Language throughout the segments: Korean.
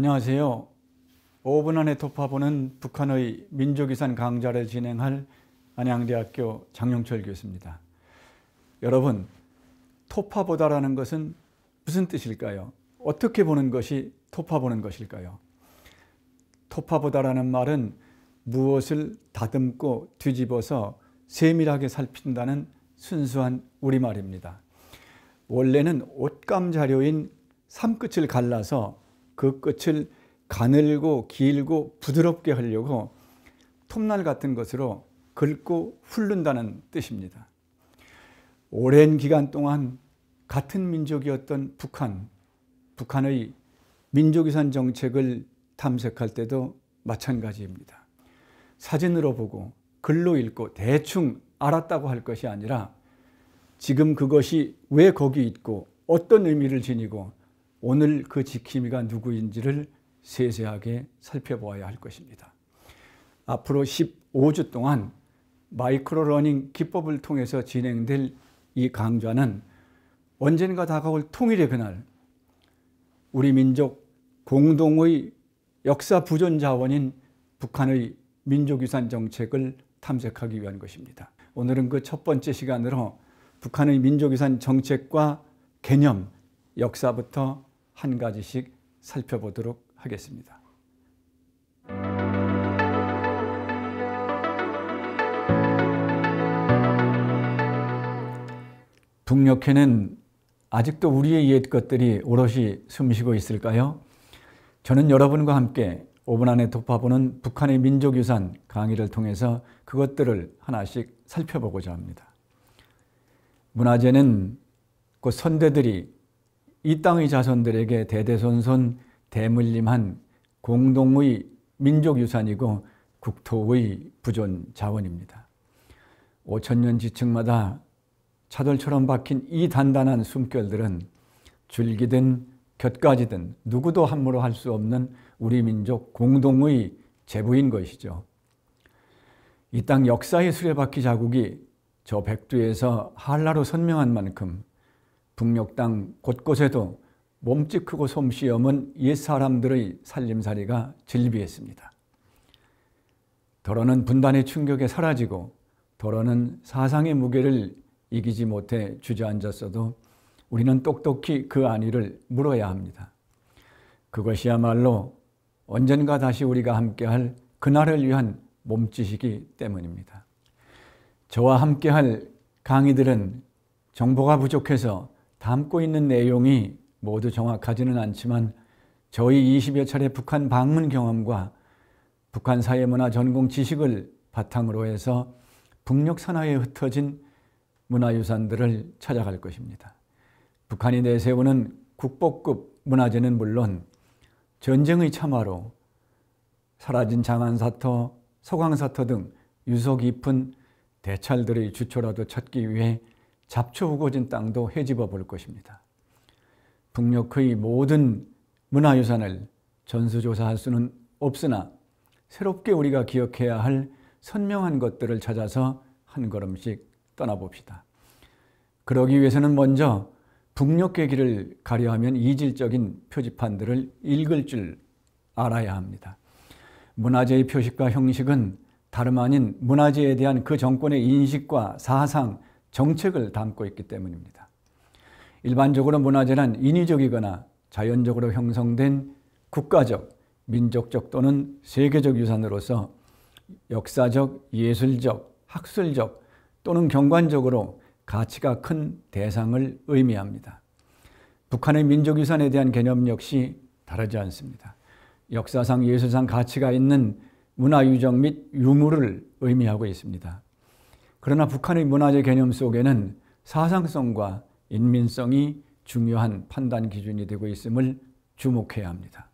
안녕하세요. 5분 안에 돌파보는 북한의 민족유산 강좌를 진행할 안양대학교 장영철 교수입니다. 여러분, 토파보다라는 것은 무슨 뜻일까요? 어떻게 보는 것이 토파보는 것일까요? 토파보다라는 말은 무엇을 다듬고 뒤집어서 세밀하게 살핀다는 순수한 우리말입니다. 원래는 옷감 자료인 삼끝을 갈라서 그 끝을 가늘고 길고 부드럽게 하려고 톱날 같은 것으로 긁고 훑는다는 뜻입니다. 오랜 기간 동안 같은 민족이었던 북한의 민족유산 정책을 탐색할 때도 마찬가지입니다. 사진으로 보고 글로 읽고 대충 알았다고 할 것이 아니라 지금 그것이 왜 거기 있고 어떤 의미를 지니고 오늘 그 지킴이가 누구인지를 세세하게 살펴보아야 할 것입니다. 앞으로 15주 동안 마이크로러닝 기법을 통해서 진행될 이 강좌는 언젠가 다가올 통일의 그날 우리 민족 공동의 역사 부존 자원인 북한의 민족유산 정책을 탐색하기 위한 것입니다. 오늘은 그 첫 번째 시간으로 북한의 민족유산 정책과 개념, 역사부터 한 가지씩 살펴보도록 하겠습니다. 북녘에는 아직도 우리의 옛 것들이 오롯이 숨쉬고 있을까요? 저는 여러분과 함께 5분 안에 돌파보는 북한의 민족유산 강의를 통해서 그것들을 하나씩 살펴보고자 합니다. 문화재는 곧 선대들이 이 땅의 자손들에게 대대손손 대물림한 공동의 민족유산이고 국토의 부존 자원입니다. 5천년 지층마다 차돌처럼 박힌 이 단단한 숨결들은 줄기든 곁가지든 누구도 함부로 할 수 없는 우리 민족 공동의 재부인 것이죠. 이 땅 역사의 수레바퀴 자국이 저 백두에서 한라로 선명한 만큼 북녘 땅 곳곳에도 몸집 크고 솜씨 없은 옛사람들의 살림살이가 질비했습니다. 더러는 분단의 충격에 사라지고 더러는 사상의 무게를 이기지 못해 주저앉았어도 우리는 똑똑히 그 안위를 물어야 합니다. 그것이야말로 언젠가 다시 우리가 함께할 그날을 위한 몸짓이기 때문입니다. 저와 함께할 강의들은 정보가 부족해서 담고 있는 내용이 모두 정확하지는 않지만 저희 20여 차례 북한 방문 경험과 북한 사회문화 전공 지식을 바탕으로 해서 북녘 산하에 흩어진 문화유산들을 찾아갈 것입니다. 북한이 내세우는 국보급 문화재는 물론 전쟁의 참화로 사라진 장안사터, 서광사터 등 유서 깊은 대찰들의 주초라도 찾기 위해 잡초우거진 땅도 헤집어 볼 것입니다. 북녘의 모든 문화유산을 전수조사할 수는 없으나 새롭게 우리가 기억해야 할 선명한 것들을 찾아서 한 걸음씩 떠나봅시다. 그러기 위해서는 먼저 북녘의 길을 가려하면 이질적인 표지판들을 읽을 줄 알아야 합니다. 문화재의 표식과 형식은 다름 아닌 문화재에 대한 그 정권의 인식과 사상, 정책을 담고 있기 때문입니다. 일반적으로 문화재란 인위적이거나 자연적으로 형성된 국가적, 민족적 또는 세계적 유산으로서 역사적, 예술적, 학술적 또는 경관적으로 가치가 큰 대상을 의미합니다. 북한의 민족유산에 대한 개념 역시 다르지 않습니다. 역사상, 예술상 가치가 있는 문화유적 및 유물을 의미하고 있습니다. 그러나 북한의 문화재 개념 속에는 사상성과 인민성이 중요한 판단 기준이 되고 있음을 주목해야 합니다.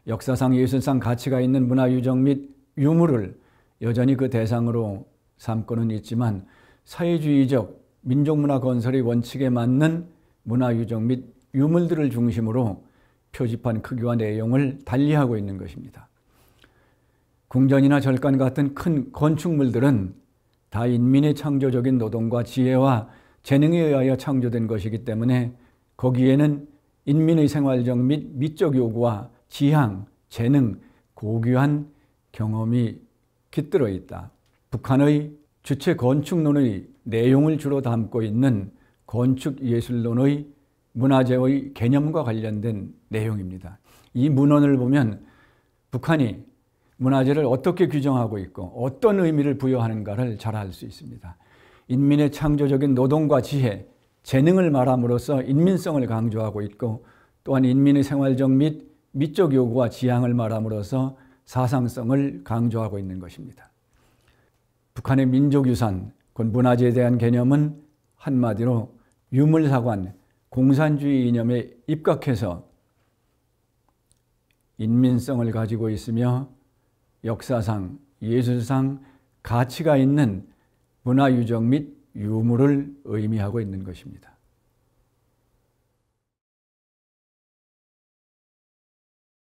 역사상, 예술상 가치가 있는 문화유적 및 유물을 여전히 그 대상으로 삼고는 있지만 사회주의적 민족문화 건설의 원칙에 맞는 문화유적 및 유물들을 중심으로 표지판 크기와 내용을 달리하고 있는 것입니다. 궁전이나 절간 같은 큰 건축물들은 다 인민의 창조적인 노동과 지혜와 재능에 의하여 창조된 것이기 때문에 거기에는 인민의 생활적 및 미적 요구와 지향, 재능, 고귀한 경험이 깃들어 있다. 북한의 주체 건축론의 내용을 주로 담고 있는 건축예술론의 문화재의 개념과 관련된 내용입니다. 이 문헌을 보면 북한이 문화재를 어떻게 규정하고 있고 어떤 의미를 부여하는가를 잘 알 수 있습니다. 인민의 창조적인 노동과 지혜, 재능을 말함으로써 인민성을 강조하고 있고 또한 인민의 생활적 및 미적 요구와 지향을 말함으로써 사상성을 강조하고 있는 것입니다. 북한의 민족유산, 곧 문화재에 대한 개념은 한마디로 유물사관, 공산주의 이념에 입각해서 인민성을 가지고 있으며 역사상, 예술상 가치가 있는 문화유적 및 유물을 의미하고 있는 것입니다.